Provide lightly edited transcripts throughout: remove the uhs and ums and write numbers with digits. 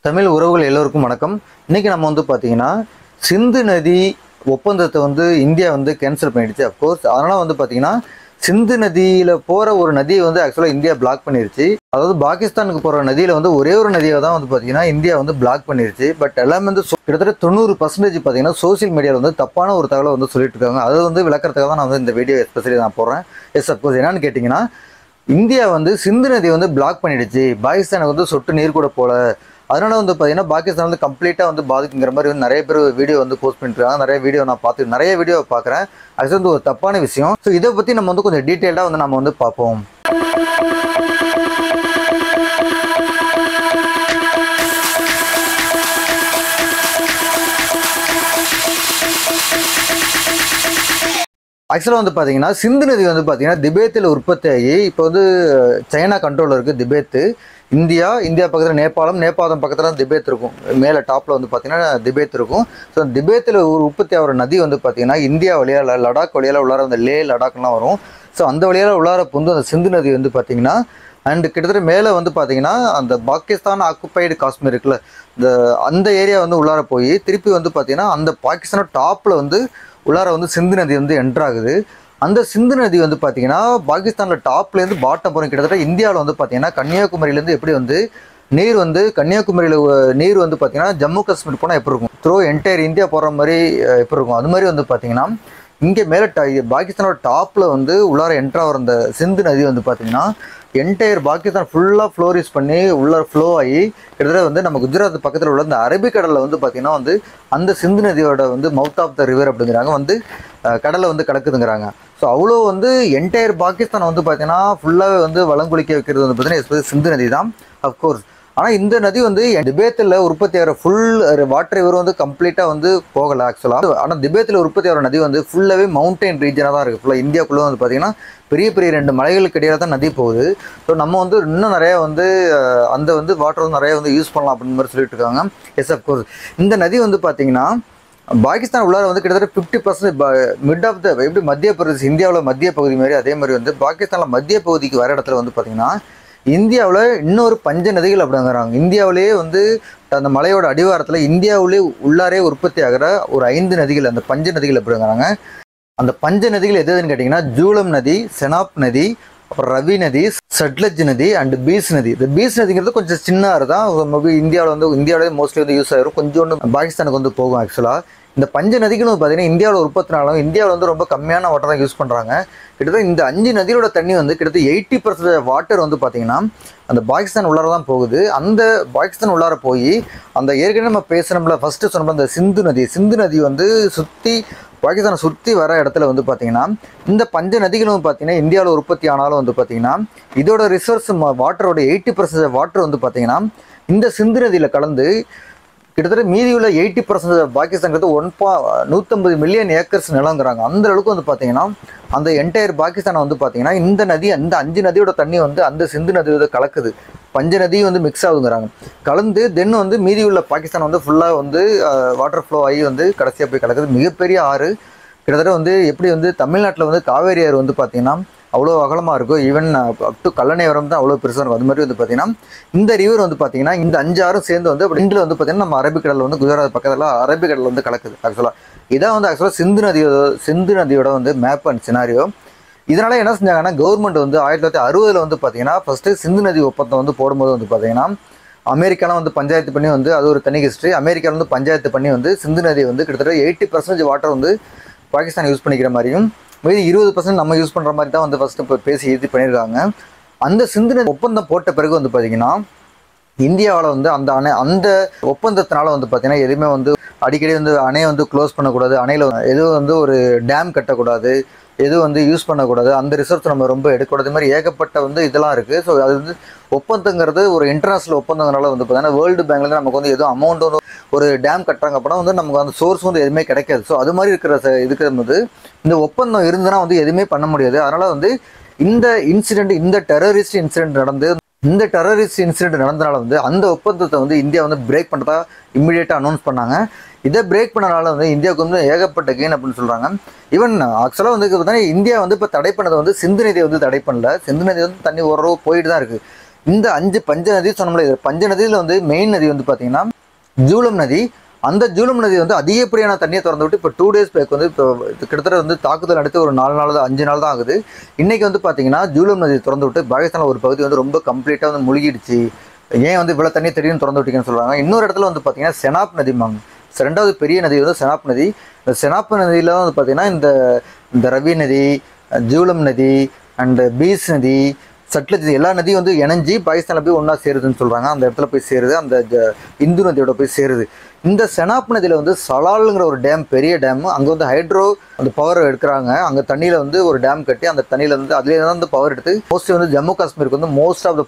தமிழ் உறவுகள் எல்லோருக்கும் வணக்கம். இன்னைக்கு நம்ம பார்த்தீங்கன்னா சிந்து நதி ஒப்பந்தத்தை இந்தியா கேன்சல் பண்ணிடுச்சு. அஃப்கோர்ஸ் அதனால் பார்த்தீங்கன்னா சிந்து நதியில் போகிற ஒரு நதியை ஆக்சுவலாக இந்தியா பிளாக் பண்ணிருச்சு. அதாவது பாகிஸ்தானுக்கு போகிற நதியில் ஒரே ஒரு நதியை தான் பார்த்தீங்கன்னா இந்தியா பிளாக் பண்ணிருச்சு. பட் எல்லாமே கிட்டத்தட்ட 90% பார்த்தீங்கன்னா சோசியல் மீடியாவில் தப்பான ஒரு தகவலை சொல்லிட்டு இருக்காங்க. அதை விளக்கறதுக்காக தான் நான் இந்த வீடியோ எஸ்பெஷலி நான் போடுறேன். அஃப்கோர்ஸ் என்னன்னு கேட்டிங்கன்னா, இந்தியா சிந்து நதியை பிளாக் பண்ணிடுச்சு, பாகிஸ்தானுக்கு சொட்டு நீர் கூட போல, அதனால பார்த்தீங்கன்னா பாகிஸ்தான் கம்ப்ளீட்டாக பாதிக்குங்கிற மாதிரி நிறைய பேர் வீடியோ போஸ்ட் பண்ணிருக்காங்க. நிறைய வீடியோ நான் பார்த்து நிறைய வீடியோ பார்க்குறேன். அது ஒரு தப்பான விஷயம். ஸோ இதை பற்றி நம்ம கொஞ்சம் டீட்டெயிலாக நம்ம பார்ப்போம். ஆக்சுவலாக பார்த்தீங்கன்னா சிந்து நதி பார்த்தீங்கன்னா திபேத்தில் உற்பத்தி ஆகி இப்போ சைனா கண்ட்ரோலில் இருக்குது. திபேத்து இந்தியா பக்கத்தில் நேபாளம் பக்கத்தில் தான் திபேத் இருக்கும். மேலே டாப்பில் பார்த்தீங்கன்னா திபேத் இருக்கும். ஸோ திபேத்தில் உற்பத்தி ஆகிற நதி பார்த்தீங்கன்னா இந்தியா வழியாக லடாக் வழியால் உள்ளார லே லடாக்லாம் வரும். ஸோ அந்த வழியால் உள்ளார அந்த சிந்து நதி பார்த்தீங்கன்னா அண்டு கிட்டத்தட்ட மேலே பார்த்தீங்கன்னா அந்த பாகிஸ்தான் ஆக்குப்பைடு காஷ்மீர் இருக்குல்ல, அந்த ஏரியா உள்ளார போய் திருப்பி பார்த்தீங்கன்னா அந்த பாகிஸ்தானோட டாப்பில் உள்ளார சிந்து நதி என்ட்ராகுது. அந்த சிந்து நதி பார்த்தீங்கன்னா பாகிஸ்தானில் டாப்லேருந்து பாட்டம் போகிற கிட்டத்தட்ட இந்தியாவில் பார்த்தீங்கன்னா கன்னியாகுமரியிலேருந்து எப்படி நீர் கன்னியாகுமரியில் நீர் பார்த்தீங்கன்னா ஜம்மு காஷ்மீர் போனால் எப்படி இருக்கும், த்ரூ என்டையர் இந்தியா போகிற மாதிரி எப்படி இருக்கும், அது மாதிரி பார்த்தீங்கன்னா இங்கே மேலே பாகிஸ்தானோட டாப்பில் உள்ளார என்ட்ராகிற அந்த சிந்து நதி பார்த்தீங்கன்னா என்டையர் பாகிஸ்தான் ஃபுல்லாக ஃப்ளோரிஸ் பண்ணி உள்ளார ஃப்ளோ ஆகி கிட்டத்தட்ட நம்ம குஜராத் பக்கத்தில் உள்ள இந்த அரபிக்கடலில் பார்த்தீங்கன்னா அந்த சிந்து நதியோட மவுத் ஆஃப் த ரிவர் அப்படிங்கிறாங்க கடலை கலக்குதுங்கிறாங்க. ஸோ அவ்வளோ என்டையர் பாகிஸ்தான் பார்த்தீங்கன்னா ஃபுல்லாகவே வளங்குளிக்க வைக்கிறது பார்த்தீங்கன்னா சிந்து நதி தான். அஃப்கோர்ஸ் ஆனால் இந்த நதி திபேத்தில் உற்பத்தி ஆகிற ஃபுல் வாட்டர் ரிவர் கம்ப்ளீட்டாக போகலை ஆக்சுவலாக. ஆனால் திபேத்தில் உற்பத்தி ஆகிற நதி ஃபுல்லாகவே மவுண்டைன் ரீஜனாக தான் இருக்குது. ஃபுல்லாக இந்தியாவுக்குள்ளே பார்த்தீங்கன்னா பெரிய பெரிய 2 மலைகளுக்கு இடையில தான் நதி போகுது. ஸோ நம்ம இன்னும் நிறையா அந்த வாட்டர் நிறைய யூஸ் பண்ணலாம் அப்படின்னு மாதிரி சொல்லிட்டு இருக்காங்க. அஃப்கோர்ஸ் இந்த நதி பார்த்தீங்கன்னா பாகிஸ்தான் உள்ளார கிட்டத்தட்ட 50% மிட் ஆஃப் த எப்படி மத்திய பிரதேசம் இந்தியாவில் மத்திய பகுதி மாதிரி அதே மாதிரி பாகிஸ்தானில் மத்திய பகுதிக்கு வர இடத்துல பார்த்தீங்கன்னா இந்தியாவில் இன்னொரு பஞ்ச நதிகள் அப்படிங்கிறாங்க. இந்தியாவிலேயே அந்த மலையோட அடிவாரத்தில் இந்தியாவிலே உள்ளாரே உற்பத்தி ஆகிற ஒரு 5 நதிகள் அந்த பஞ்ச நதிகள் அப்படிங்கிறாங்க. அந்த பஞ்ச நதிகள் எதுன்னு கேட்டிங்கன்னா ஜூலம் நதி, செனாப் நதி, அப்புறம் ரவி நதி, சட்லஜ் நதி அண்ட் பீஸ் நதி. இந்த பீஸ் நதிங்கிறது கொஞ்சம் சின்னதாக தான் இந்தியாவில் இந்தியாவிலே மோஸ்ட்லி யூஸ் ஆகிரும். கொஞ்சோண்டு பாகிஸ்தானுக்கு போகும். ஆக்சுவலாக இந்த பஞ்ச நதிகளும் பார்த்தீங்கன்னா இந்தியாவில் உற்பத்தினாலும் இந்தியாவில் ரொம்ப கம்மியான வாட்டர் தான் யூஸ் பண்ணுறாங்க. கிட்டத்தட்ட இந்த 5 நதியோட தண்ணி கிட்டத்தட்ட 80% வாட்டர் பார்த்தீங்கன்னா அந்த பாகிஸ்தான் உள்ளார தான் போகுது. அந்த பாகிஸ்தான் உள்ளார போய் அந்த ஏற்கனவே நம்ம பேசுகிறோம்ல ஃபஸ்ட்டு சொன்னோம்ல அந்த சிந்து நதி சுற்றி பாகிஸ்தானை சுற்றி வர இடத்துல பார்த்தீங்கன்னா இந்த பஞ்ச நதிகளும் பார்த்தீங்கன்னா இந்தியாவில் உற்பத்தி ஆனாலும் பார்த்தீங்கன்னா இதோட ரிசோர்ஸ் வாட்டரோட 80% வாட்டர் பார்த்தீங்கன்னா இந்த சிந்து நதியில் கலந்து கிட்டத்தட்ட மீதி உள்ள 80% பாகிஸ்தானுக்கு 150 மில்லியன் ஏக்கர்ஸ் நிலங்கிறாங்க. அந்த அளவுக்கு பார்த்தீங்கன்னா அந்த என்டையர் பாகிஸ்தானை பார்த்தீங்கன்னா இந்த நதி அந்த 5 நதியோட தண்ணி அந்த சிந்து நதியோட கலக்குது. பஞ்ச நதியும் மிக்ஸ் ஆகுதுங்கிறாங்க. கலந்து தென் மீதி உள்ள பாகிஸ்தான் ஃபுல்லாக வாட்டர் ஃப்ளோ ஆகி கடைசியாக போய் கலக்குது. மிகப்பெரிய ஆறு கிட்டத்தட்ட எப்படி தமிழ்நாட்டில் காவேரி ஆறு பார்த்தீங்கன்னா அவ்வளோ அகலமாக இருக்கும். ஈவன் அப் டு கல்லணைவரம் தான் அவ்வளோ பெருசாக இருக்கும். அது மாதிரி பார்த்தீங்கன்னா இந்த ரிவர் பார்த்தீங்கன்னா இந்த 5 ஆறும் சேர்ந்து ரெண்டில் பார்த்தீங்கன்னா நம்ம அரபிக்கடலில் குஜராத் பக்கத்தில் அரபிக்கடலில் கலக்குது. ஆக்சுவலாக இதான் ஆக்சுவலாக சிந்து நதியோட மேப் அண்ட் சினாரியோ. இதனால் என்ன செஞ்சாங்கன்னா கவர்மெண்ட் 1960 பார்த்தீங்கன்னா ஃபஸ்ட்டு சிந்து நதி ஒப்பந்தம் போடும்போது பார்த்தீங்கன்னா அமெரிக்காலாம் பஞ்சாயத்து பண்ணி அது ஒரு தனி ஹிஸ்ட்ரி. அமெரிக்காவில் பஞ்சாயத்து பண்ணி சிந்து நதி கிட்டத்தட்ட 80% வாட்டர் பாகிஸ்தான் யூஸ் பண்ணிக்கிற மாதிரியும் மீதி 20% நம்ம யூஸ் பண்ணுற மாதிரி தான் ஃபஸ்ட்டு இப்போ பேசி இது பண்ணியிருக்காங்க. அந்த சிந்து நதி ஒப்பந்தம் போட்ட பிறகு பார்த்தீங்கன்னா இந்தியாவில் அந்த ஒப்பந்தத்தினால பார்த்தீங்கன்னா எதுவுமே அடிக்கடி அணையை க்ளோஸ் பண்ணக்கூடாது, அணையில் எதுவும் ஒரு டேம் கட்டக்கூடாது, எதுவும் யூஸ் பண்ணக்கூடாது, அந்த ரிசோர்ஸ் நம்ம ரொம்ப எடுக்கக்கூடாது, இது மாதிரி ஏகப்பட்ட இதெல்லாம் இருக்குது. ஸோ அது ஒப்பந்தங்கிறது ஒரு இன்டர்நேஷ்னல் ஒப்பந்தங்களால பார்த்தீங்கன்னா வேர்ல்டு பேங்க்லேருந்து நமக்கு எதுவும் அமௌண்ட் ஒரு டேம் கட்டுறாங்க அப்படின்னா நமக்கு அந்த சோர்ஸ் எதுவுமே கிடைக்காது. ஸோ அது மாதிரி இருக்கிற இந்த ஒப்பந்தம் இருந்ததுன்னா எதுவுமே பண்ண முடியாது. அதனால் இந்த இன்சிடெண்ட் இந்த டெரரிஸ்ட் இன்சிடெண்ட் நடந்தனால அந்த ஒப்பந்தத்தை இந்தியா பிரேக் பண்ணுறதா இம்மிடியேட்டாக அனௌன்ஸ் பண்ணாங்க. இதை பிரேக் பண்ணனால இந்தியாவுக்கு ஏகப்பட்ட கெயின் அப்படின்னு சொல்கிறாங்க. ஈவன் ஆக்சுவலாக பார்த்தீங்கன்னா இந்தியா இப்போ தடை பண்ணதை சிந்து நதியை தடை பண்ணல. சிந்து நதி தண்ணி ஓரளவு போயிட்டு தான் இருக்குது. இந்த 5 பஞ்ச நதி சொன்னோம்ல, இது பஞ்ச நதியில் வந்து மெயின் நதி வந்து பார்த்தீங்கன்னா ஜூலம் நதி. அந்த ஜூலம் நதி வந்து அதிகப்படியான தண்ணியை திறந்து விட்டு இப்போ 2 days பேக் வந்து இப்போ கிட்டத்தட்ட வந்து தாக்குதல் நடத்தி ஒரு 4 நாள் தான் 5 நாள் தான் ஆகுது. இன்றைக்கி வந்து பார்த்தீங்கன்னா ஜூலம் நதி திறந்து விட்டு பாகிஸ்தானில் ஒரு பகுதி வந்து ரொம்ப கம்ப்ளீட்டாக வந்து முழுகிடுச்சு. ஏன் வந்து இவ்வளோ தண்ணி திடீர்னு திறந்து விட்டீங்கன்னு சொல்கிறாங்க. இன்னொரு இடத்துல வந்து பார்த்தீங்கன்னா செனாப் நதிமாங்க. ரெண்டாவது பெரிய நதி வந்து செனாப் நதி. இந்த செனாப் நதியில் வந்து பார்த்தீங்கன்னா இந்த ரவி நதி, ஜூலம் நதி அண்டு பீஸ் நதி, சட்லஜ் எல்லா நதியும் வந்து இணைஞ்சி பாகிஸ்தானில் போய் ஒன்றா சேருதுன்னு சொல்கிறாங்க. அந்த இடத்துல போய் சேருது, அந்த இந்து நதியோட போய் சேருது. இந்த செனாப் நதியில் வந்து சலாலுங்கிற ஒரு டேம், பெரிய டேம், அங்கே வந்து ஹைட்ரோ அந்த பவர் எடுக்கிறாங்க. அங்கே தண்ணியில் வந்து ஒரு டேம் கட்டி அந்த தண்ணியில் வந்து அதிலே தான் வந்து பவர் எடுத்து மோஸ்ட்லி வந்து ஜம்மு காஷ்மீருக்கு வந்து மோஸ்ட் ஆஃப் த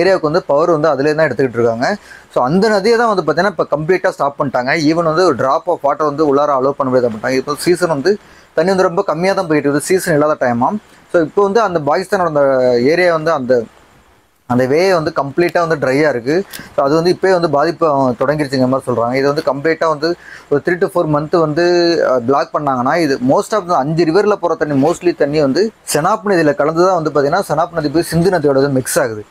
ஏரியாவுக்கு வந்து பவர் வந்து அதிலே தான் எடுத்துக்கிட்டு இருக்காங்க. ஸோ அந்த நதியை தான் வந்து பார்த்தீங்கன்னா இப்போ கம்ப்ளீட்டாக ஸ்டாப் பண்ணிட்டாங்க. ஈவன் வந்து ஒரு ட்ராப் ஆஃப் வாட்டர் வந்து உள்ளார அலோவ் பண்ண முடியாத பண்ணிட்டாங்க. இப்போ சீசன் வந்து தண்ணி வந்து ரொம்ப கம்மியாக தான் போயிட்டு இருக்குது, சீசன் இல்லாத டைமாக. ஸோ இப்போ வந்து அந்த பாகிஸ்தானோட அந்த ஏரியா வந்து அந்த வே வந்து கம்ப்ளீட்டாக வந்து ட்ரையாக இருக்குது. ஸோ அது வந்து இப்போயே வந்து பாதிப்பு தொடங்கிருச்சுங்கிற மாதிரி சொல்கிறாங்க. இது வந்து கம்ப்ளீட்டாக வந்து ஒரு 3 to 4 month வந்து பிளாக் பண்ணாங்கன்னா இது மோஸ்ட் ஆஃப் 5 ரிவரில் போகிற தண்ணி மோஸ்ட்லி தண்ணி வந்து செனாப் நதியில் கலந்து தான் வந்து பார்த்திங்கன்னா செனாப் நதி போய் சிந்து நதியோட மிக்ஸ் ஆகுது.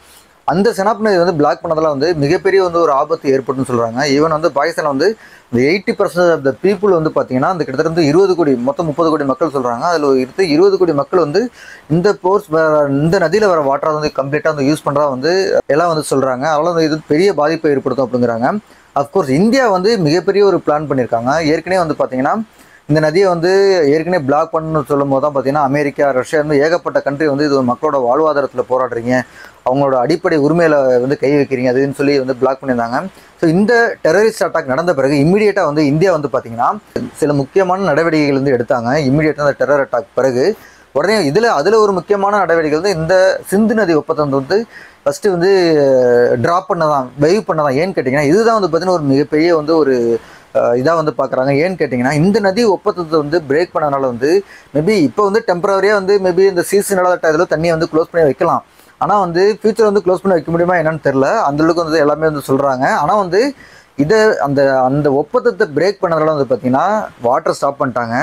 அந்த செனாப் நதி வந்து பிளாக் பண்ணதெல்லாம் வந்து மிகப்பெரிய வந்து ஒரு ஆபத்து ஏற்பட்டுன்னு சொல்கிறாங்க. ஈவன் வந்து பாகிஸ்தானில் வந்து இந்த 80% ஆஃப் த பீப்புள் வந்து பார்த்தீங்கன்னா அந்த கிட்டத்தட்ட வந்து 20 கோடி, மொத்தம் 30 கோடி மக்கள் சொல்கிறாங்க. அதில் இருக்க 20 கோடி மக்கள் வந்து இந்த இந்த நதியில் வர வாட்டரை வந்து கம்ப்ளீட்டாக வந்து யூஸ் பண்ணுறதா வந்து எல்லாம் வந்து சொல்கிறாங்க. அதனால் வந்து இது பெரிய பாதிப்பை ஏற்படுத்தும் அப்படிங்கிறாங்க. அஃப்கோர்ஸ் இந்தியா வந்து மிகப்பெரிய ஒரு பிளான் பண்ணியிருக்காங்க. ஏற்கனவே வந்து பார்த்திங்கன்னா இந்த நதியை வந்து ஏற்கனவே பிளாக் பண்ணணும்னு சொல்லும் போது தான் பார்த்தீங்கன்னா அமெரிக்கா, ரஷ்யா வந்து ஏகப்பட்ட கண்ட்ரி வந்து இது மக்களோட வாழ்வாதாரத்தில் போராடுறீங்க, அவங்களோட அடிப்படை உரிமையில் வந்து கை வைக்கிறீங்க அதுன்னு சொல்லி வந்து பிளாக் பண்ணியிருந்தாங்க. ஸோ இந்த டெரரிஸ்ட் அட்டாக் நடந்த பிறகு இம்மிடியேட்டாக வந்து இந்தியா வந்து பார்த்திங்கன்னா சில முக்கியமான நடவடிக்கைகள் வந்து எடுத்தாங்க. இம்மிடியேட்டாக அந்த டெரர் அட்டாக் பிறகு உடனே அதில் ஒரு முக்கியமான நடவடிக்கை வந்து இந்த சிந்து நதி ஒப்பந்தம் வந்து ஃபஸ்ட்டு வந்து ட்ராப் பண்ணதான், வெய்வ் பண்ணதான். ஏன்னு கேட்டிங்கன்னா இதுதான் வந்து பார்த்திங்கன்னா ஒரு மிகப்பெரிய வந்து ஒரு இதாக வந்து பார்க்குறாங்க. ஏன்னு கேட்டிங்கன்னா இந்த நதி ஒப்பந்தத்தை வந்து பிரேக் பண்ணதுனால வந்து மேபி இப்போ வந்து டெம்பரரியாக வந்து மேபி இந்த சீசன் இல்லாத இதில் தண்ணியை வந்து க்ளோஸ் பண்ணி வைக்கலாம். ஆனால் வந்து ஃபியூச்சர் வந்து க்ளோஸ் பண்ணி வைக்க முடியுமா என்னன்னு தெரில. அந்தளவுக்கு வந்து எல்லாமே வந்து சொல்கிறாங்க. ஆனால் வந்து இதை அந்த ஒப்பந்தத்தை பிரேக் பண்ணதுனால வந்து பார்த்திங்கன்னா வாட்டர் ஸ்டாப் பண்ணிட்டாங்க.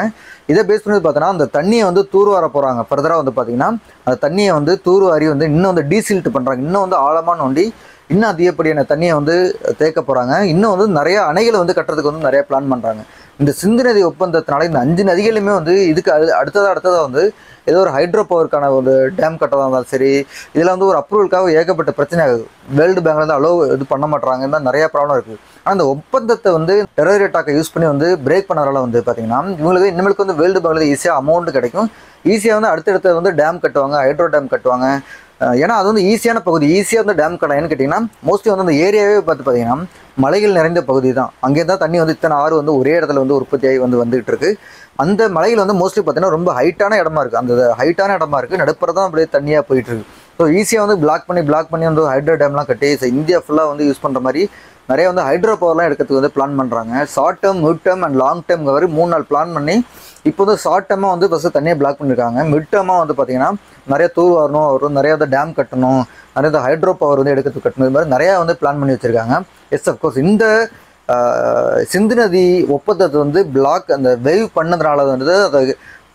இதை பேஸ் பண்ணி பார்த்தோன்னா அந்த தண்ணியை வந்து தூர்வார போகிறாங்க. ஃபர்தராக வந்து பார்த்திங்கன்னா அந்த தண்ணியை வந்து தூர்வாரி வந்து இன்னும் வந்து டீசில்ட் பண்ணுறாங்க. இன்னும் வந்து ஆழமாக நோண்டி இன்னும் அதிகப்படியான தண்ணியை வந்து தேக்க போகிறாங்க. இன்னும் வந்து நிறையா அணைகளை வந்து கட்டுறதுக்கு வந்து நிறையா பிளான் பண்ணுறாங்க. இந்த சிந்து நதி ஒப்பந்தத்தினால இந்த 5 நதிகளுமே வந்து இதுக்கு அடுத்ததாக வந்து ஏதோ ஒரு ஹைட்ரோ பவருக்கான ஒரு டேம் கட்டதாக இருந்தாலும் சரி, இதில் வந்து ஒரு அப்ரூவலுக்காக ஏகப்பட்ட பிரச்சனை ஆகுது. வேர்ல்டு பேங்க்ல வந்து அலோவ் இது பண்ண மாட்டாங்க, இந்த நிறையா ப்ராப்ளம் இருக்குது. ஆனால் அந்த ஒப்பந்தத்தை வந்து டெரர் அட்டாக்கை யூஸ் பண்ணி வந்து பிரேக் பண்ணதால வந்து பார்த்திங்கன்னா இவங்களுக்கு இனிமேலுக்கு வந்து வேர்ல்டு பேங்க்ல ஈஸியாக அமௌண்ட் கிடைக்கும். ஈஸியாக வந்து அடுத்தடுத்த வந்து டேம் கட்டுவாங்க, ஹைட்ரோ டேம் கட்டுவாங்க. ஏன்னா அது வந்து ஈஸியான பகுதி, ஈஸியாக வந்து டேம் கட்டலாம். ஏன்னு கேட்டிங்கன்னா மோஸ்ட்லி வந்து அந்த ஏரியாவே பார்த்தீங்கன்னா மலைகள் நிறைந்த பகுதி தான். அங்கே தான் தண்ணி வந்து இத்தனை ஆறு வந்து ஒரே இடத்துல வந்து உற்பத்தியாகி வந்துகிட்டு இருக்குது. அந்த மலைகள் வந்து மோஸ்ட்லி பார்த்தீங்கன்னா ரொம்ப ஹைட்டான இடமா இருக்குது. அந்த ஹைட்டான இடமா இருக்குது, நடுப்புற தான் அப்படியே தண்ணியாக போயிட்டுருக்கு. ஸோ ஈஸியாக வந்து பிளாக் பண்ணி வந்து ஹைட்ரோ டேம்லாம் கட்டி இந்தியா ஃபுல்லாக வந்து யூஸ் பண்ணுற மாதிரி நிறைய வந்து ஹைட்ரோ பவர்லாம் எடுக்கிறதுக்கு வந்து பிளான் பண்ணுறாங்க. Short term, mid term and long term வரை 3 நாள் பிளான் பண்ணி இப்போ வந்து ஷார்ட் டேர்மாக வந்து ஃபஸ்ட்டு தண்ணியை பிளாக் பண்ணியிருக்காங்க. மிட் டேர்மாக வந்து பார்த்திங்கன்னா நிறைய தூர் வரணும், வரும் நிறையா வந்து டேம் கட்டணும், நிறைய ஹைட்ரோ பவர் வந்து எடுக்கிறதுக்கு கட்டணும், இது மாதிரி நிறையா வந்து பிளான் பண்ணி வச்சுருக்காங்க. எஸ் அஃப்கோர்ஸ் இந்த சிந்து நதி ஒப்பந்தத்தை வந்து அந்த வெய்வ் பண்ணதுனால வந்து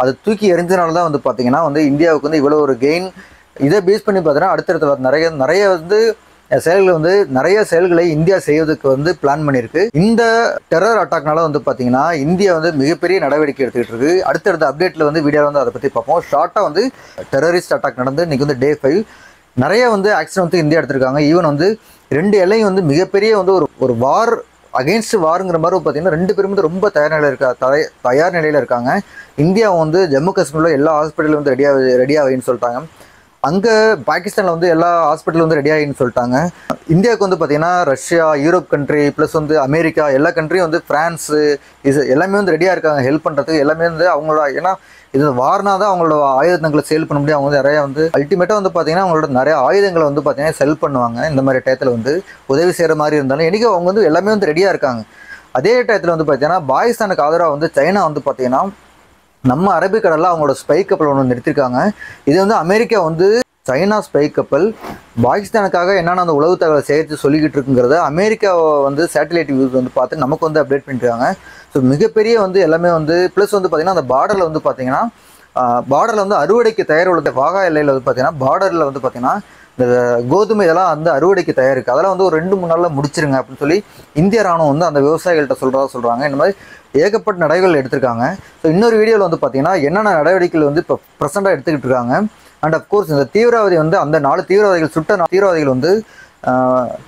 அதை தூக்கி எறிஞ்சதுனால தான் வந்து பார்த்திங்கன்னா வந்து இந்தியாவுக்கு வந்து இவ்வளோ ஒரு கெயின். இதை பேஸ் பண்ணி பார்த்தீங்கன்னா அடுத்தடுத்த நிறைய வந்து நிறைய செயல்களை இந்தியா செய்வதற்கு வந்து பிளான் பண்ணியிருக்கு. இந்த டெரர் அட்டாக்னால வந்து பார்த்தீங்கன்னா இந்தியா வந்து மிகப்பெரிய நடவடிக்கை எடுத்துக்கிட்டு இருக்கு. அடுத்தடுத்த அப்டேட்டில் வந்து வீடியோவில் வந்து அதை பற்றி பார்ப்போம். ஷார்ட்டாக வந்து டெரரிஸ்ட் அட்டாக் நடந்து இன்றைக்கி வந்து Day 5 நிறைய வந்து ஆக்ஷன் வந்து இந்தியா எடுத்திருக்காங்க. ஈவன் வந்து 2 எல்லையும் வந்து மிகப்பெரிய வந்து ஒரு வார் அகெயின்ஸ்ட் வாருங்கிற மாதிரி பார்த்தீங்கன்னா 2 பேரும் வந்து ரொம்ப தயார் நிலையில் இருக்காங்க. இந்தியா வந்து ஜம்மு காஷ்மீரில் எல்லா ஹாஸ்பிட்டலும் வந்து ரெடியாகின்னு சொல்லிட்டாங்க. அங்கே பாகிஸ்தானில் வந்து எல்லா ஹாஸ்பிட்டலும் வந்து ரெடியாகின்னு சொல்லிட்டாங்க. இந்தியாவுக்கு வந்து பார்த்திங்கன்னா ரஷ்யா, யூரோப் கண்ட்ரி ப்ளஸ் வந்து அமெரிக்கா எல்லா கண்ட்ரியும் வந்து ஃப்ரான்ஸு எல்லாமே வந்து ரெடியாக இருக்காங்க ஹெல்ப் பண்ணுறதுக்கு. எல்லாமே வந்து அவங்களோட ஏன்னா இது வார்னா தான் அவங்களோட ஆயுதங்களை சேல் பண்ண முடியும். அவங்க வந்து நிறையா வந்து அல்டிமேட்டாக வந்து பார்த்திங்கன்னா அவங்களோட நிறைய ஆயுதங்களை வந்து பார்த்திங்கன்னா செல் பண்ணுவாங்க. இந்த மாதிரி டயத்தில் வந்து உதவி செய்கிற மாதிரி இருந்தாலும் என்றைக்கு அவங்க வந்து எல்லாமே வந்து ரெடியாக இருக்காங்க. அதே டயத்தில் வந்து பார்த்திங்கன்னா பாகிஸ்தானுக்கு ஆதரவாக வந்து சைனா வந்து பார்த்திங்கன்னா நம்ம அரபிக்கடலில் அவங்களோட ஸ்பை கப்பல் ஒன்று நிறுத்திருக்காங்க. இது வந்து அமெரிக்கா வந்து சைனா ஸ்பை கப்பல் பாகிஸ்தானுக்காக என்னென்ன அந்த உளவு தகவலை சேர்த்து சொல்லிக்கிட்டு இருக்குங்கிறத அமெரிக்கா வந்து சேட்டலைட் வியூஸ் வந்து பார்த்து நமக்கு வந்து அப்டேட் பண்ணிருக்காங்க. ஸோ மிகப்பெரிய வந்து எல்லாமே வந்து ப்ளஸ் வந்து பார்த்திங்கன்னா அந்த பார்டரில் வந்து பார்த்திங்கன்னா பார்டரில் வந்து அறுவடைக்கு தயார் உள்ள வாகா எல்லையில் வந்து பார்த்திங்கன்னா பார்டரில் வந்து பார்த்திங்கன்னா இந்த கோதுமை இதெல்லாம் வந்து அறுவடைக்கு தயாரிக்கு அதெல்லாம் வந்து ஒரு 2-3 நாளில் முடிச்சிருங்க அப்படின்னு சொல்லி இந்திய ராணுவம் வந்து அந்த விவசாயிகள்கிட்ட சொல்கிறாங்க. இந்த மாதிரி ஏகப்பட்ட நடவடிக்கைகள் எடுத்திருக்காங்க. ஸோ இன்னொரு வீடியோவில் வந்து பார்த்தீங்கன்னா என்னென்ன நடவடிக்கைகள் வந்து இப்போ ப்ரெசென்ட்டாக எடுத்துக்கிட்டு இருக்காங்க. அண்ட் அஃப்கோர்ஸ் இந்த தீவிரவாதி வந்து அந்த 4 தீவிரவாதிகள் தீவிரவாதிகள் வந்து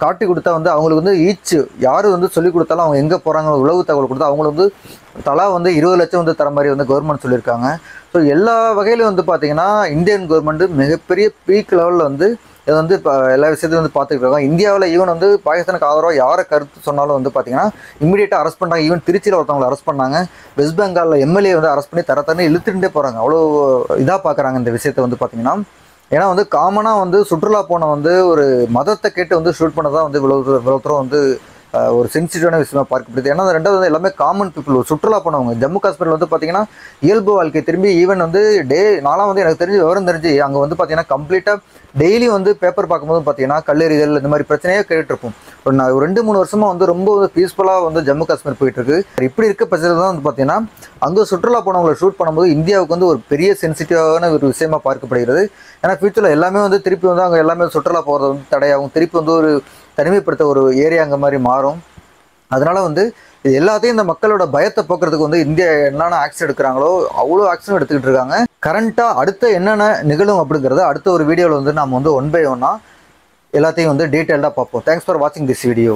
காட்டி கொடுத்தா வந்து அவங்களுக்கு வந்து யார் வந்து சொல்லிக் கொடுத்தாலும் அவங்க எங்கே போகிறாங்க உளவு தகவல் கொடுத்தா அவங்களுக்கு வந்து தலா வந்து 20 லட்சம் வந்து தர மாதிரி வந்து கவர்மெண்ட் சொல்லியிருக்காங்க. ஸோ எல்லா வகையிலும் வந்து பார்த்தீங்கன்னா இந்தியன் கவர்மெண்ட் மிகப்பெரிய பீக் லெவலில் வந்து இதை வந்து இப்போ எல்லா விஷயத்தையும் வந்து பார்த்துக்கிட்டு இருக்காங்க. இந்தியாவில் ஈவன் வந்து பாகிஸ்தானுக்கு ஆதரவாக யாரை கருத்து சொன்னாலும் வந்து பார்த்தீங்கன்னா இமீடியட்டாக அரெஸ்ட் பண்ணாங்க. ஈவன் திருச்சியில் ஒருத்தவங்களை அரெஸ்ட் பண்ணாங்க. வெஸ்ட் பெங்காலில் எம்எல்ஏ வந்து அரெஸ்ட் பண்ணி தரத்தரன்னு இழுத்துட்டே போகிறாங்க. அவ்வளோ இதாக பார்க்குறாங்க இந்த விஷயத்தை வந்து பார்த்தீங்கன்னா. ஏன்னா வந்து காமனாக வந்து சுற்றுலா போன வந்து ஒரு மதத்தை கேட்டு வந்து ஷூட் பண்ணதான் வந்து இவ்வளோ தூரம் வந்து ஒரு சென்சிட்டிவான விஷயமா பார்க்கப்படுது. ஏன்னா ரெண்டாவது வந்து எல்லாமே காமன் பீப்புள் சுற்றுலா போனவங்க. ஜம்மு காஷ்மீரில் வந்து பார்த்தீங்கன்னா இயல்பு வாழ்க்கை திரும்பி ஈவன் வந்து நாளாக வந்து எனக்கு தெரிஞ்சு விவரம் தெரிஞ்சு அங்கே வந்து பார்த்தீங்கன்னா கம்ப்ளீட்டாக டெய்லி வந்து பேப்பர் பார்க்கும்போது பார்த்தீங்கன்னா கல்லெறிதல் இந்த மாதிரி பிரச்சனையே கேட்டுருப்போம். ஒரு 2-3 வருஷமாக வந்து ரொம்ப வந்து பீஸ்ஃபுல்லாக வந்து ஜம்மு காஷ்மீர் போயிட்டுருக்கு. இப்படி இருக்க பட்சத்தில் தான் வந்து பார்த்தீங்கன்னா அங்கே சுற்றுலா போனவங்களை ஷூட் பண்ணும்போது இந்தியாவுக்கு வந்து ஒரு பெரிய சென்சிட்டிவான ஒரு விஷயமா பார்க்கப்படுகிறது. ஏன்னா ஃபியூச்சரில் எல்லாமே வந்து திருப்பி வந்து அங்கே எல்லாமே சுற்றுலா போகிறது வந்து தடையாகும். திருப்பி வந்து ஒரு தனிமைப்படுத்த ஒரு ஏரியா அங்கே மாதிரி மாறும். அதனால் வந்து இது எல்லாத்தையும் இந்த மக்களோட பயத்தை போக்குறதுக்கு வந்து இந்தியா என்னென்ன ஆக்ஷன் எடுக்கிறாங்களோ அவ்வளோ ஆக்ஷன் எடுத்துக்கிட்டு இருக்காங்க. கரண்ட்டாக அடுத்த என்னென்ன நிகழும் அப்படிங்கிறத அடுத்த ஒரு வீடியோவில் வந்து நம்ம வந்து 1 by 1 எல்லாத்தையும் வந்து டீட்டெயில்டாக பார்ப்போம். தேங்க்ஸ் ஃபார் வாட்சிங் திஸ் வீடியோ.